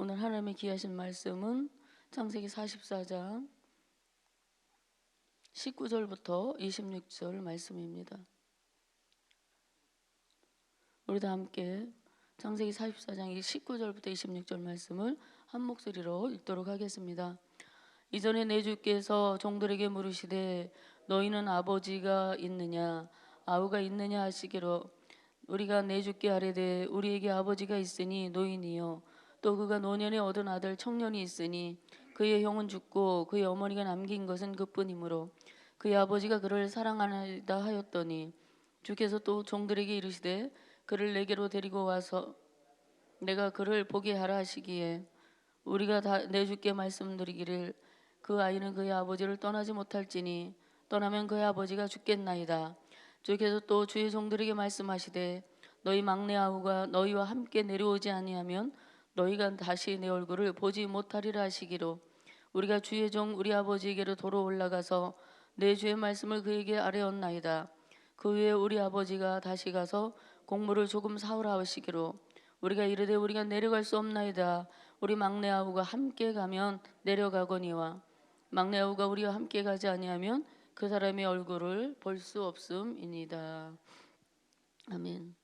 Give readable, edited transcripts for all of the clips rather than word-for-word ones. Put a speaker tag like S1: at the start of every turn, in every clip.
S1: 오늘 하나님의 귀하신 말씀은 창세기 44장 19절부터 26절 말씀입니다. 우리 다 함께 창세기 44장 19절부터 26절 말씀을 한 목소리로 읽도록 하겠습니다. 이전에 내 주께서 종들에게 물으시되 너희는 아버지가 있느냐 아우가 있느냐 하시기로 우리가 내 주께 아뢰되 우리에게 아버지가 있으니 노인이요 또 그가 노년에 얻은 아들 청년이 있으니 그의 형은 죽고 그의 어머니가 남긴 것은 그뿐이므로 그의 아버지가 그를 사랑하나이다 하였더니 주께서 또 종들에게 이르시되 그를 내게로 데리고 와서 내가 그를 보게 하라 하시기에 우리가 다 내 주께 말씀드리기를 그 아이는 그의 아버지를 떠나지 못할지니 떠나면 그의 아버지가 죽겠나이다. 주께서 또 주의 종들에게 말씀하시되 너희 막내 아우가 너희와 함께 내려오지 아니하면 너희가 다시 내 얼굴을 보지 못하리라 하시기로 우리가 주의 종 우리 아버지에게로 도로 올라가서 내 주의 말씀을 그에게 아뢰었나이다. 그 후에 우리 아버지가 다시 가서 곡물을 조금 사오라 하시기로 우리가 이르되 우리가 내려갈 수 없나이다. 우리 막내 아우가 함께 가면 내려가거니와 막내 아우가 우리와 함께 가지 아니하면 그 사람의 얼굴을 볼 수 없음이니이다. 아멘.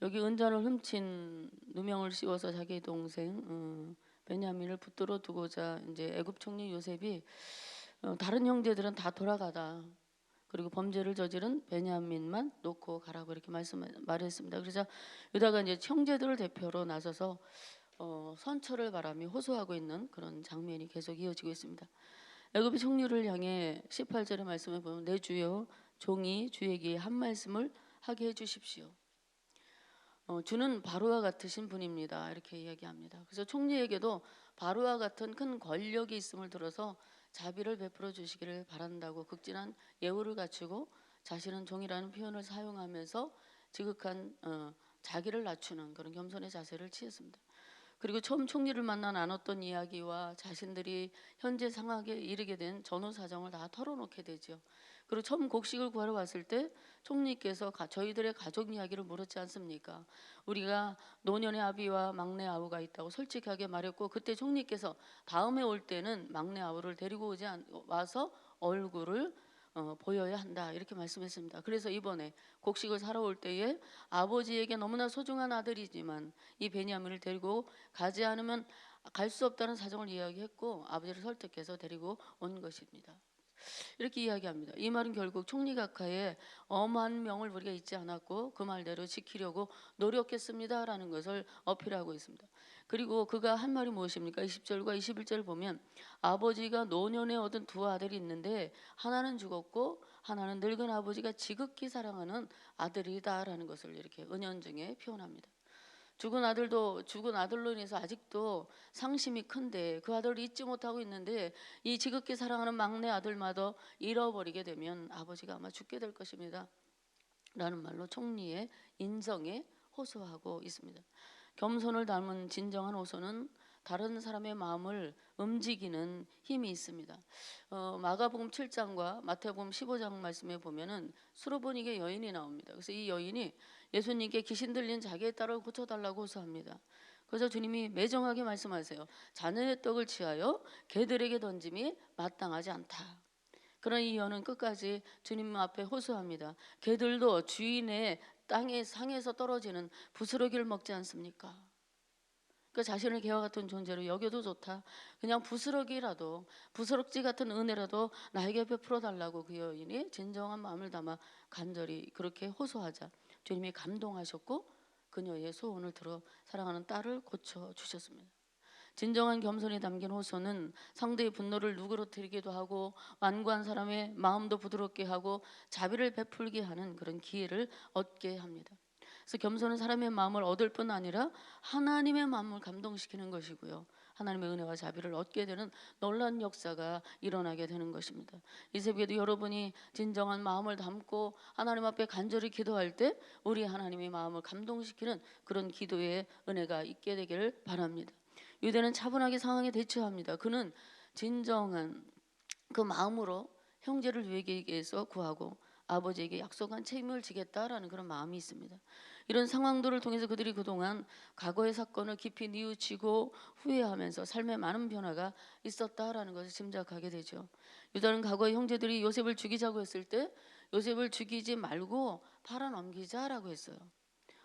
S1: 여기 은잔을 훔친 누명을 씌워서 자기 동생 베냐민을 붙들어 두고자 이제 애굽 총리 요셉이 다른 형제들은 다 돌아가다. 그리고 범죄를 저지른 베냐민만 놓고 가라고 이렇게 말했습니다. 그래서 유다가 이제 형제들을 대표로 나서서 선처를 바라며 호소하고 있는 그런 장면이 계속 이어지고 있습니다. 애굽의 총리를 향해 18절의 말씀을 보면 내 주여 종이 주에게 한 말씀을 하게 해주십시오. 주는 바로와 같으신 분입니다. 이렇게 이야기합니다. 그래서 총리에게도 바로와 같은 큰 권력이 있음을 들어서 자비를 베풀어 주시기를 바란다고 극진한 예우를 갖추고 자신은 종이라는 표현을 사용하면서 지극한 자기를 낮추는 그런 겸손의 자세를 취했습니다. 그리고 처음 총리를 만나 나눴던 이야기와 자신들이 현재 상황에 이르게 된 전후 사정을 다 털어놓게 되죠. 그리고 처음 곡식을 구하러 왔을 때 총리께서 저희들의 가족 이야기를 물었지 않습니까? 우리가 노년의 아비와 막내 아우가 있다고 솔직하게 말했고 그때 총리께서 다음에 올 때는 막내 아우를 데리고 와서 얼굴을 보여야 한다 이렇게 말씀했습니다. 그래서 이번에 곡식을 사러 올 때에 아버지에게 너무나 소중한 아들이지만 이 베냐민을 데리고 가지 않으면 갈 수 없다는 사정을 이야기했고 아버지를 설득해서 데리고 온 것입니다. 이렇게 이야기합니다. 이 말은 결국 총리각하에 엄한 명을 우리가 잊지 않았고 그 말대로 지키려고 노력했습니다라는 것을 어필하고 있습니다. 그리고 그가 한 말이 무엇입니까? 20절과 21절 보면 아버지가 노년에 얻은 두 아들이 있는데 하나는 죽었고 하나는 늙은 아버지가 지극히 사랑하는 아들이다라는 것을 이렇게 은연중에 표현합니다. 죽은 아들로 인해서 아직도 상심이 큰데 그 아들을 잊지 못하고 있는데 이 지극히 사랑하는 막내 아들마저 잃어버리게 되면 아버지가 아마 죽게 될 것입니다 라는 말로 총리의 인정에 호소하고 있습니다. 겸손을 닮은 진정한 호소는 다른 사람의 마음을 움직이는 힘이 있습니다. 마가복음 7장과 마태복음 15장 말씀에 보면은 수로보니게 여인이 나옵니다. 그래서 이 여인이 예수님께 귀신 들린 자기의 딸을 고쳐달라고 호소합니다. 그래서 주님이 매정하게 말씀하세요. 자녀의 떡을 취하여 개들에게 던짐이 마땅하지 않다. 그런 이 여인은 끝까지 주님 앞에 호소합니다. 개들도 주인의 땅의 상에서 떨어지는 부스러기를 먹지 않습니까? 그 자신을 개와 같은 존재로 여겨도 좋다. 그냥 부스럭지 같은 은혜라도 나에게 베풀어 달라고 그 여인이 진정한 마음을 담아 간절히 그렇게 호소하자 주님이 감동하셨고 그녀의 소원을 들어 사랑하는 딸을 고쳐 주셨습니다. 진정한 겸손이 담긴 호소는 상대의 분노를 누그러뜨리기도 하고 완고한 사람의 마음도 부드럽게 하고 자비를 베풀게 하는 그런 기회를 얻게 합니다. 그래서 겸손은 사람의 마음을 얻을 뿐 아니라 하나님의 마음을 감동시키는 것이고요. 하나님의 은혜와 자비를 얻게 되는 놀라운 역사가 일어나게 되는 것입니다. 이 새벽에도 여러분이 진정한 마음을 담고 하나님 앞에 간절히 기도할 때 우리 하나님의 마음을 감동시키는 그런 기도의 은혜가 있게 되기를 바랍니다. 유대는 차분하게 상황에 대처합니다. 그는 진정한 그 마음으로 형제를 위기에서 구하고 아버지에게 약속한 책임을 지겠다라는 그런 마음이 있습니다. 이런 상황들을 통해서 그들이 그동안 과거의 사건을 깊이 뉘우치고 후회하면서 삶에 많은 변화가 있었다라는 것을 짐작하게 되죠. 유다는 과거의 형제들이 요셉을 죽이자고 했을 때 요셉을 죽이지 말고 팔아넘기자라고 했어요.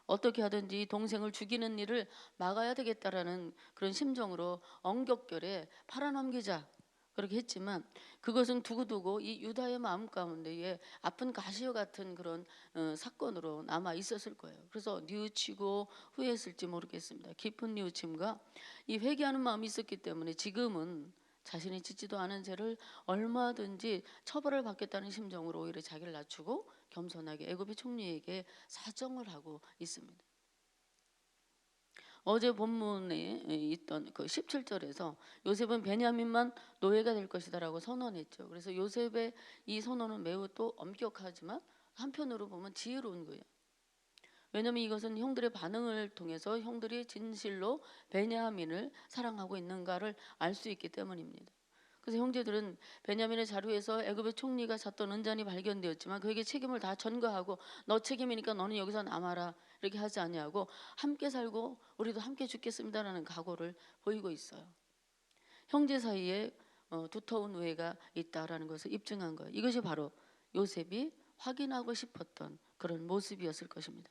S1: 어떻게 하든지 동생을 죽이는 일을 막아야 되겠다라는 그런 심정으로 엄격결에 팔아넘기자 그렇게 했지만 그것은 두고두고 이 유다의 마음 가운데에 아픈 가시와 같은 그런 사건으로 남아 있었을 거예요. 그래서 뉘우치고 후회했을지 모르겠습니다. 깊은 뉘우침과 이 회개하는 마음이 있었기 때문에 지금은 자신이 짓지도 않은 죄를 얼마든지 처벌을 받겠다는 심정으로 오히려 자기를 낮추고 겸손하게 애굽의 총리에게 사정을 하고 있습니다. 어제 본문에 있던 그 17절에서 요셉은 베냐민만 노예가 될 것이다라고 선언했죠. 그래서 요셉의 이 선언은 매우 또 엄격하지만 한편으로 보면 지혜로운 거예요. 왜냐하면 이것은 형들의 반응을 통해서 형들이 진실로 베냐민을 사랑하고 있는가를 알 수 있기 때문입니다. 그래서 형제들은 베냐민의 자루에서 애굽의 총리가 잤던 은잔이 발견되었지만 그에게 책임을 다 전가하고 너 책임이니까 너는 여기서 남아라 이렇게 하지 아니하고 함께 살고 우리도 함께 죽겠습니다라는 각오를 보이고 있어요. 형제 사이에 두터운 우애가 있다라는 것을 입증한 거예요. 이것이 바로 요셉이 확인하고 싶었던 그런 모습이었을 것입니다.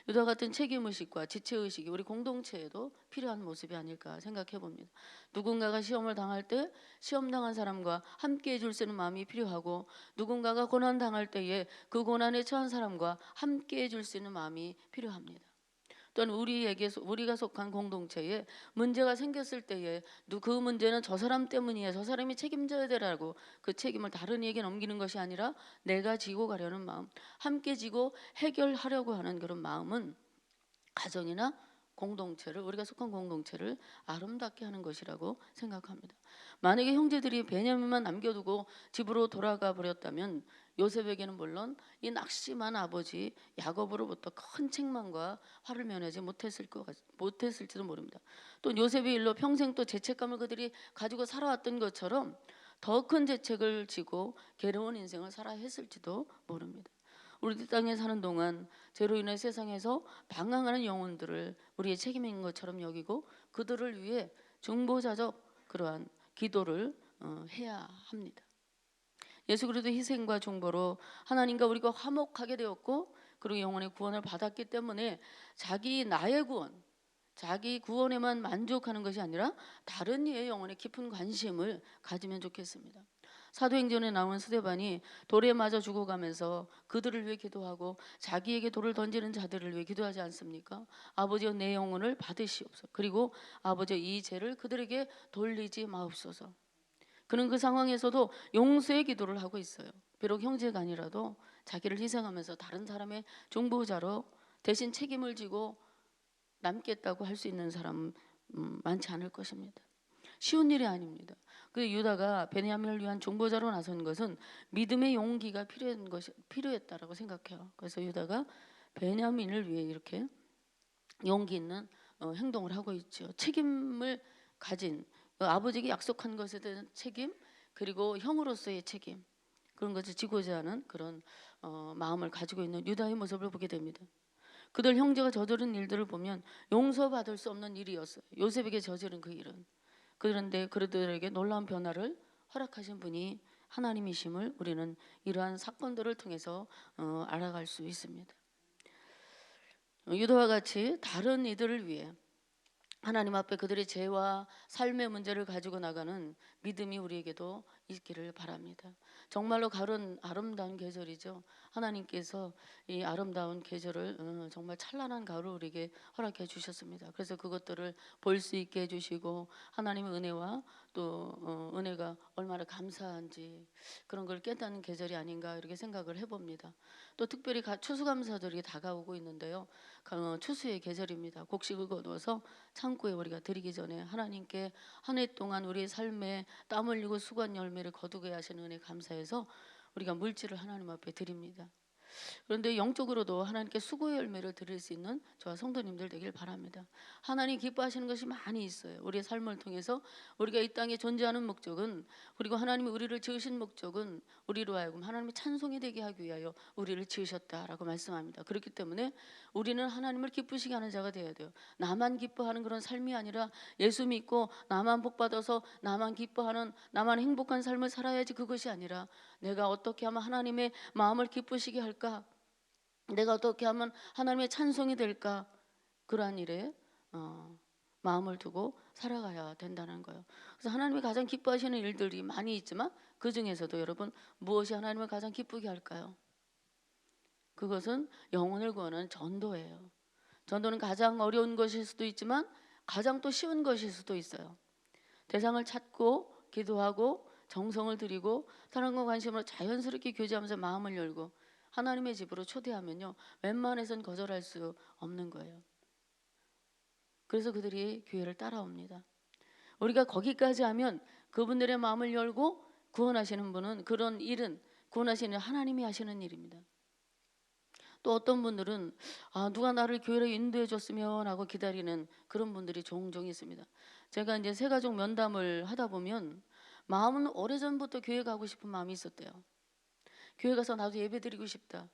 S1: 유다 같은 책임의식과 지체의식이 우리 공동체에도 필요한 모습이 아닐까 생각해 봅니다. 누군가가 시험을 당할 때 시험 당한 사람과 함께 해줄 수 있는 마음이 필요하고 누군가가 고난 당할 때에 그 고난에 처한 사람과 함께 해줄 수 있는 마음이 필요합니다. 또한 우리가 속한 공동체에 문제가 생겼을 때에 그 문제는 저 사람 때문이야, 저 사람이 책임져야 되라고 그 책임을 다른 이에게 넘기는 것이 아니라 내가 지고 가려는 마음, 함께 지고 해결하려고 하는 그런 마음은 가정이나 공동체를 우리가 속한 공동체를 아름답게 하는 것이라고 생각합니다. 만약에 형제들이 베냐민만 남겨두고 집으로 돌아가 버렸다면 요셉에게는 물론 이 낙심한 아버지 야곱으로부터 큰 책망과 화를 면하지 못했을지도 모릅니다. 또 요셉의 일로 평생 또 죄책감을 그들이 가지고 살아왔던 것처럼 더 큰 죄책을 지고 괴로운 인생을 살아야 했을지도 모릅니다. 우리 땅에 사는 동안 죄로 인해 세상에서 방황하는 영혼들을 우리의 책임인 것처럼 여기고 그들을 위해 중보자적 그러한 기도를 해야 합니다. 예수 그리스도 희생과 중보로 하나님과 우리가 화목하게 되었고 그리고 영혼의 구원을 받았기 때문에 나의 구원, 자기 구원에만 만족하는 것이 아니라 다른 이의 영혼에 깊은 관심을 가지면 좋겠습니다. 사도행전에 나온 스데반이 돌에 맞아 죽어가면서 그들을 위해 기도하고 자기에게 돌을 던지는 자들을 위해 기도하지 않습니까? 아버지여 내 영혼을 받으시옵소서. 그리고 아버지여 이 죄를 그들에게 돌리지 마옵소서. 그는 그 상황에서도 용서의 기도를 하고 있어요. 비록 형제가 아니라도 자기를 희생하면서 다른 사람의 중보자로 대신 책임을 지고 남겠다고 할 수 있는 사람은 많지 않을 것입니다. 쉬운 일이 아닙니다. 그 유다가 베냐민을 위한 중보자로 나선 것은 믿음의 용기가 필요했다라고 생각해요. 그래서 유다가 베냐민을 위해 이렇게 용기 있는 행동을 하고 있죠. 책임을 가진 아버지에게 약속한 것에 대한 책임 그리고 형으로서의 책임 그런 것을 지고자 하는 그런 마음을 가지고 있는 유다의 모습을 보게 됩니다. 그들 형제가 저지른 일들을 보면 용서받을 수 없는 일이었어요. 요셉에게 저지른 그 일은. 그런데 그들에게 놀라운 변화를 허락하신 분이 하나님이심을 우리는 이러한 사건들을 통해서 알아갈 수 있습니다. 유다와 같이 다른 이들을 위해 하나님 앞에 그들의 죄와 삶의 문제를 가지고 나가는 믿음이 우리에게도 있기를 바랍니다. 정말로 가을은 아름다운 계절이죠. 하나님께서 이 아름다운 계절을 정말 찬란한 가을을 우리에게 허락해 주셨습니다. 그래서 그것들을 볼 수 있게 해주시고 하나님의 은혜와 또 은혜가 얼마나 감사한지 그런 걸 깨닫는 계절이 아닌가 이렇게 생각을 해봅니다. 또 특별히 추수감사절이 다가오고 있는데요. 추수의 계절입니다. 곡식을 거두어서 창고에 우리가 드리기 전에 하나님께 한 해 동안 우리의 삶에 땀 흘리고 수고한 열매를 거두게 하시는 은혜 감사해서 우리가 물질을 하나님 앞에 드립니다. 그런데 영적으로도 하나님께 수고의 열매를 드릴 수 있는 저와 성도님들 되길 바랍니다. 하나님 기뻐하시는 것이 많이 있어요. 우리의 삶을 통해서 우리가 이 땅에 존재하는 목적은, 그리고 하나님이 우리를 지으신 목적은 우리로 하여금 하나님의 찬송이 되게 하기 위하여 우리를 지으셨다라고 말씀합니다. 그렇기 때문에 우리는 하나님을 기쁘시게 하는 자가 되어야 돼요. 나만 기뻐하는 그런 삶이 아니라 예수 믿고 나만 복받아서 나만 기뻐하는, 나만 행복한 삶을 살아야지, 그것이 아니라 내가 어떻게 하면 하나님의 마음을 기쁘시게 할까, 내가 어떻게 하면 하나님의 찬송이 될까, 그러한 일에 마음을 두고 살아가야 된다는 거예요. 그래서 하나님이 가장 기뻐하시는 일들이 많이 있지만 그 중에서도 여러분, 무엇이 하나님을 가장 기쁘게 할까요? 그것은 영혼을 구하는 전도예요. 전도는 가장 어려운 것일 수도 있지만 가장 또 쉬운 것일 수도 있어요. 대상을 찾고 기도하고 정성을 들이고 사랑과 관심으로 자연스럽게 교제하면서 마음을 열고 하나님의 집으로 초대하면요, 웬만해선 거절할 수 없는 거예요. 그래서 그들이 교회를 따라옵니다. 우리가 거기까지 하면 그분들의 마음을 열고 구원하시는 분은, 그런 일은 구원하시는 하나님이 하시는 일입니다. 또 어떤 분들은 누가 나를 교회로 인도해 줬으면 하고 기다리는 그런 분들이 종종 있습니다. 제가 이제 새가족 면담을 하다 보면 마음은 오래전부터 교회 가고 싶은 마음이 있었대요. 교회 가서 나도 예배 드리고 싶다.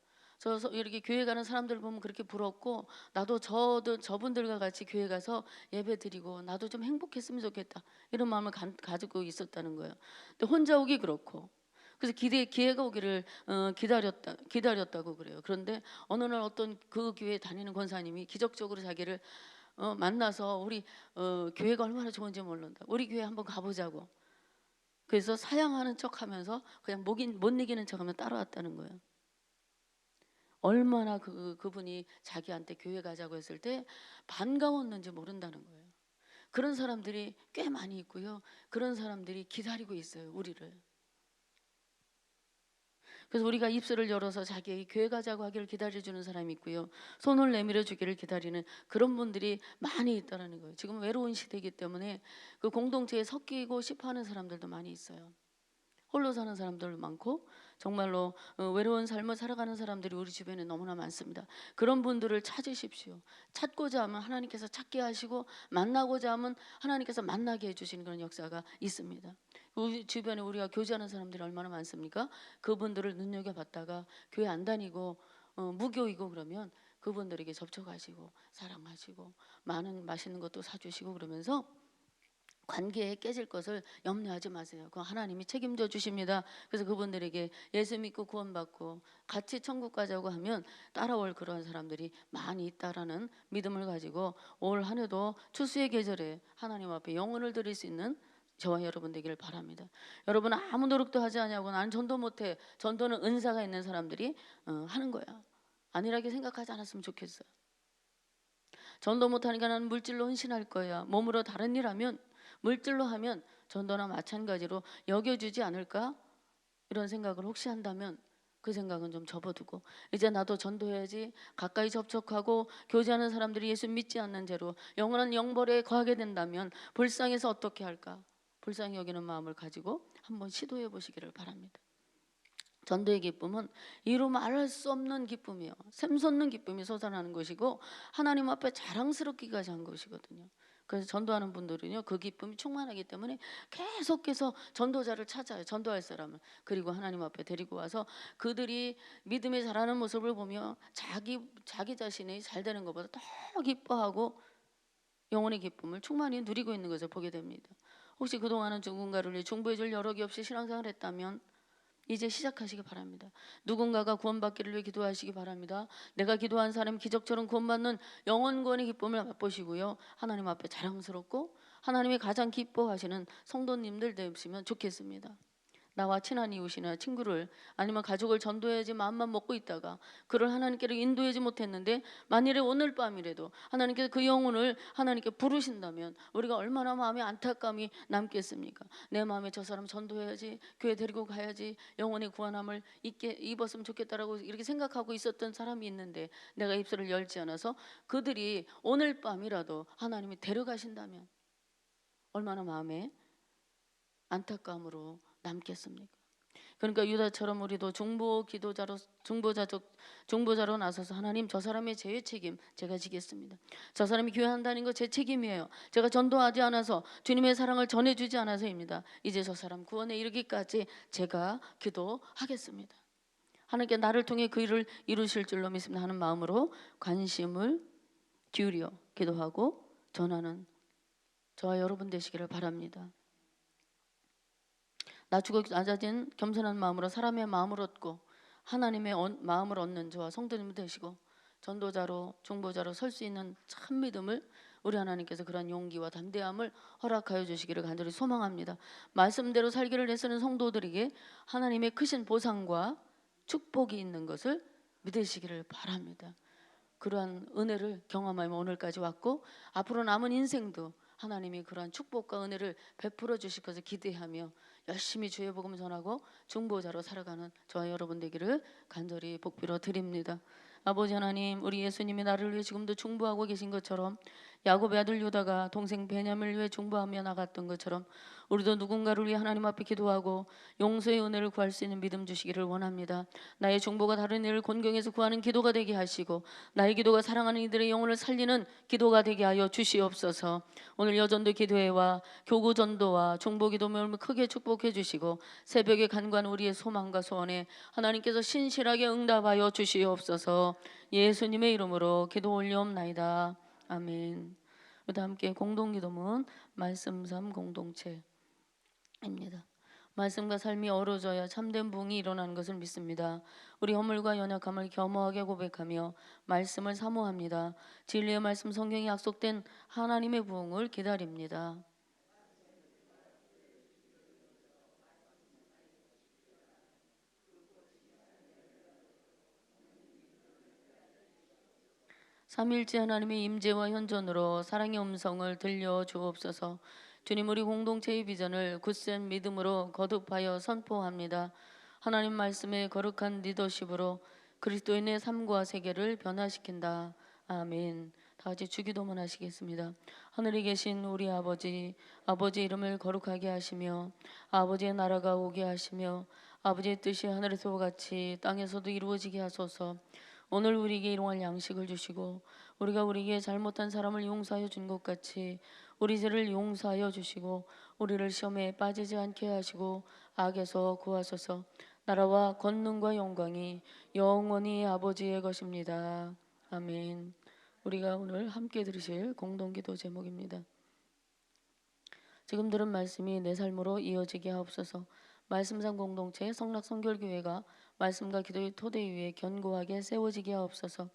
S1: 이렇게 교회 가는 사람들 보면 그렇게 부럽고, 나도 저분들과 같이 교회 가서 예배 드리고 나도 좀 행복했으면 좋겠다, 이런 마음을 가지고 있었다는 거예요. 근데 혼자 오기 그렇고, 그래서 기회가 오기를 기다렸다고 그래요. 그런데 어느 날 어떤 그 교회 다니는 권사님이 기적적으로 자기를 만나서 우리 교회가 얼마나 좋은지 모른다, 우리 교회 한번 가보자고. 그래서 사양하는 척하면서 그냥 못 이기는 척하면 따라왔다는 거예요. 얼마나 그분이 자기한테 교회 가자고 했을 때 반가웠는지 모른다는 거예요. 그런 사람들이 꽤 많이 있고요. 그런 사람들이 기다리고 있어요, 우리를. 그래서 우리가 입술을 열어서 자기에게 교회 가자고 하기를 기다려주는 사람이 있고요, 손을 내밀어 주기를 기다리는 그런 분들이 많이 있다는 거예요. 지금 외로운 시대이기 때문에 그 공동체에 섞이고 싶어하는 사람들도 많이 있어요. 홀로 사는 사람들 많고, 정말로 외로운 삶을 살아가는 사람들이 우리 주변에 너무나 많습니다. 그런 분들을 찾으십시오. 찾고자 하면 하나님께서 찾게 하시고, 만나고자 하면 하나님께서 만나게 해주시는 그런 역사가 있습니다. 우리 주변에 우리가 교제하는 사람들이 얼마나 많습니까? 그분들을 눈여겨봤다가 교회 안 다니고 무교이고 그러면 그분들에게 접촉하시고 사랑하시고 많은 맛있는 것도 사주시고 그러면서 관계에 깨질 것을 염려하지 마세요. 그거 하나님이 책임져 주십니다. 그래서 그분들에게 예수 믿고 구원받고 같이 천국 가자고 하면 따라올 그런 사람들이 많이 있다라는 믿음을 가지고 올 한 해도 추수의 계절에 하나님 앞에 영혼을 드릴 수 있는 저와 여러분 되기를 바랍니다. 여러분, 아무 노력도 하지 않냐고 나는 전도 못해, 전도는 은사가 있는 사람들이 하는 거야. 아니라게 생각하지 않았으면 좋겠어요. 전도 못하니까 나는 물질로 헌신할 거야, 몸으로 다른 일 하면, 물질로 하면 전도나 마찬가지로 여겨주지 않을까, 이런 생각을 혹시 한다면 그 생각은 좀 접어두고, 이제 나도 전도해야지, 가까이 접촉하고 교제하는 사람들이 예수 믿지 않는 죄로 영원한 영벌에 거하게 된다면 불쌍해서 어떻게 할까, 불쌍히 여기는 마음을 가지고 한번 시도해 보시기를 바랍니다. 전도의 기쁨은 이루 말할 수 없는 기쁨이요, 샘솟는 기쁨이 솟아나는 것이고 하나님 앞에 자랑스럽기까지 한 것이거든요. 그래서 전도하는 분들은요, 그 기쁨이 충만하기 때문에 계속해서 전도자를 찾아요, 전도할 사람을. 그리고 하나님 앞에 데리고 와서 그들이 믿음에 자라는 모습을 보며 자기 자신이 잘 되는 것보다 더 기뻐하고 영혼의 기쁨을 충만히 누리고 있는 것을 보게 됩니다. 혹시 그동안은 누군가를 위해 중보해 줄 여력이 없이 신앙생활을 했다면 이제 시작하시기 바랍니다. 누군가가 구원받기를 위해 기도하시기 바랍니다. 내가 기도한 사람이 기적처럼 구원받는 영원 구원의 기쁨을 맛보시고요, 하나님 앞에 자랑스럽고 하나님이 가장 기뻐하시는 성도님들 되시면 좋겠습니다. 나와 친한 이웃이나 친구를, 아니면 가족을 전도해야지 마음만 먹고 있다가 그를 하나님께로 인도하지 못했는데 만일에 오늘 밤이라도 하나님께서 그 영혼을 하나님께 부르신다면 우리가 얼마나 마음에 안타까움이 남겠습니까? 내 마음에 저 사람 전도해야지, 교회 데리고 가야지, 영혼의 구원함을 입었으면 좋겠다라고 이렇게 생각하고 있었던 사람이 있는데 내가 입술을 열지 않아서 그들이 오늘 밤이라도 하나님이 데려가신다면 얼마나 마음에 안타까움으로 남겠습니까? 그러니까 유다처럼 우리도 중보자로 나서서 하나님, 저 사람의 죄의 책임 제가 지겠습니다. 저 사람이 교회한다는 거 제 책임이에요. 제가 전도하지 않아서, 주님의 사랑을 전해주지 않아서입니다. 이제 저 사람 구원에 이르기까지 제가 기도하겠습니다. 하나님께 나를 통해 그 일을 이루실 줄로 믿습니다 하는 마음으로 관심을 기울여 기도하고 전하는 저와 여러분 되시기를 바랍니다. 낮추고 낮아진 겸손한 마음으로 사람의 마음을 얻고 하나님의 마음을 얻는 저와 성도님 되시고 전도자로 중보자로 설 수 있는 참 믿음을 우리 하나님께서 그런 용기와 담대함을 허락하여 주시기를 간절히 소망합니다. 말씀대로 살기를 애쓰는 성도들에게 하나님의 크신 보상과 축복이 있는 것을 믿으시기를 바랍니다. 그러한 은혜를 경험하며 오늘까지 왔고 앞으로 남은 인생도 하나님이 그러한 축복과 은혜를 베풀어 주실 것을 기대하며 열심히 주의 복음 전하고 중보자로 살아가는 저와 여러분 되기를 간절히 복비러 드립니다. 아버지 하나님, 우리 예수님이 나를 위해 지금도 중보하고 계신 것처럼 야곱의 아들 유다가 동생 베냐민을 위해 중보하며 나갔던 것처럼 우리도 누군가를 위해 하나님 앞에 기도하고 용서의 은혜를 구할 수 있는 믿음 주시기를 원합니다. 나의 중보가 다른 이를 곤경에서 구하는 기도가 되게 하시고 나의 기도가 사랑하는 이들의 영혼을 살리는 기도가 되게 하여 주시옵소서. 오늘 여전도 기도회와 교구 전도와 중보 기도 모임을 크게 축복해 주시고 새벽에 간구한 우리의 소망과 소원에 하나님께서 신실하게 응답하여 주시옵소서. 예수님의 이름으로 기도 올리옵나이다. 아멘. 다 함께 공동기도문 말씀 삶 공동체입니다. 말씀과 삶이 어우러져야 참된 부흥이 일어나는 것을 믿습니다. 우리 허물과 연약함을 겸허하게 고백하며 말씀을 사모합니다. 진리의 말씀 성경이 약속된 하나님의 부흥을 기다립니다. 3일째 하나님의 임재와 현존으로 사랑의 음성을 들려 주옵소서. 주님, 우리 공동체의 비전을 굳센 믿음으로 거듭하여 선포합니다. 하나님 말씀의 거룩한 리더십으로 그리스도인의 삶과 세계를 변화시킨다. 아멘. 다 같이 주기도문 하시겠습니다. 하늘에 계신 우리 아버지, 아버지의 이름을 거룩하게 하시며 아버지의 나라가 오게 하시며 아버지의 뜻이 하늘에서 같이 땅에서도 이루어지게 하소서. 오늘 우리에게 일용할 양식을 주시고 우리가 우리에게 잘못한 사람을 용서하여 준 것 같이 우리 죄를 용서하여 주시고 우리를 시험에 빠지지 않게 하시고 악에서 구하소서. 나라와 권능과 영광이 영원히 아버지의 것입니다. 아멘. 우리가 오늘 함께 들으실 공동기도 제목입니다. 지금 들은 말씀이 내 삶으로 이어지게 하옵소서. 말씀상 공동체 성락성결교회가 말씀과 기도의 토대 위에 견고하게 세워지게 하옵소서.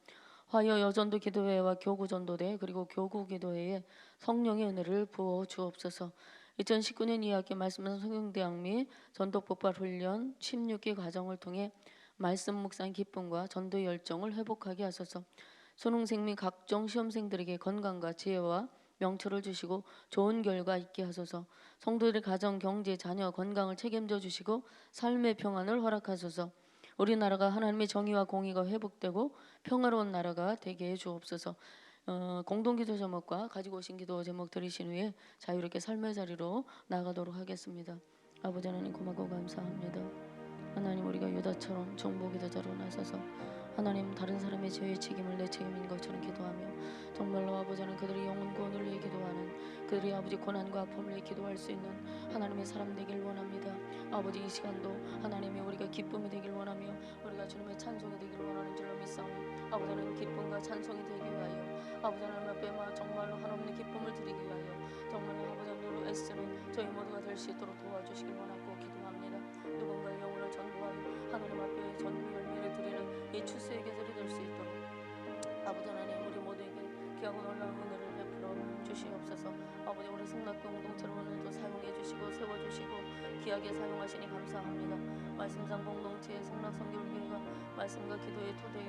S1: 화요 여전도 기도회와 교구전도대 그리고 교구기도회에 성령의 은혜를 부어 주옵소서. 2019년 2학기 말씀상 성경대학 및 전도폭발훈련 16기 과정을 통해 말씀 묵상 기쁨과 전도 열정을 회복하게 하소서. 수능생 및 각종 시험생들에게 건강과 지혜와 명철을 주시고 좋은 결과 있게 하소서. 성도들의 가정, 경제, 자녀, 건강을 책임져 주시고 삶의 평안을 허락하소서. 우리나라가 하나님의 정의와 공의가 회복되고 평화로운 나라가 되게 해 주옵소서. 공동기도 제목과 가지고 오신 기도 제목 들으신 후에 자유롭게 삶의 자리로 나가도록 하겠습니다. 아버지 하나님 고맙고 감사합니다. 하나님, 우리가 유다처럼 정복기도자로 나서서 하나님 다른 사람의 죄의 책임을 내 책임인 것처럼 기도하며 정말로 아버지 하나님 그들의 영혼 구원을 위해 기도하는 그들의 아버지 고난과 아픔을 위해 기도할 수 있는 하나님의 사람 되길 원합니다. 아버지 이 시간도 하나님이 우리가 기쁨이 되길 원하며 우리가 주님의 찬송이 되길 원하는 줄로 믿사오니 아버지 하나님 기쁨과 찬송이 되기 위하여 아버지 하나님 앞에 정말로 한없는 기쁨을 드리기 위하여 정말로 아버지 하나님으로 애쓰는 저희 모두가 될 수 있도록 도와주시길 원하고 기도합니다. 누군가의 영혼을 전도하여 하나님 앞에 전부 열매를 드리는 이 추수의 계절이 될 수 있도록 아버지 하나님 우리 모두에게 귀하고 놀라운 은혜를 베풀어 주시옵소서. 아버지 우리 성락교 공동체를 오늘도 사용해 주시고 세워주시고 귀하게 사용하시니 감사합니다. 말씀상 공동체의 성락성결교회가 말씀과 기도의 토대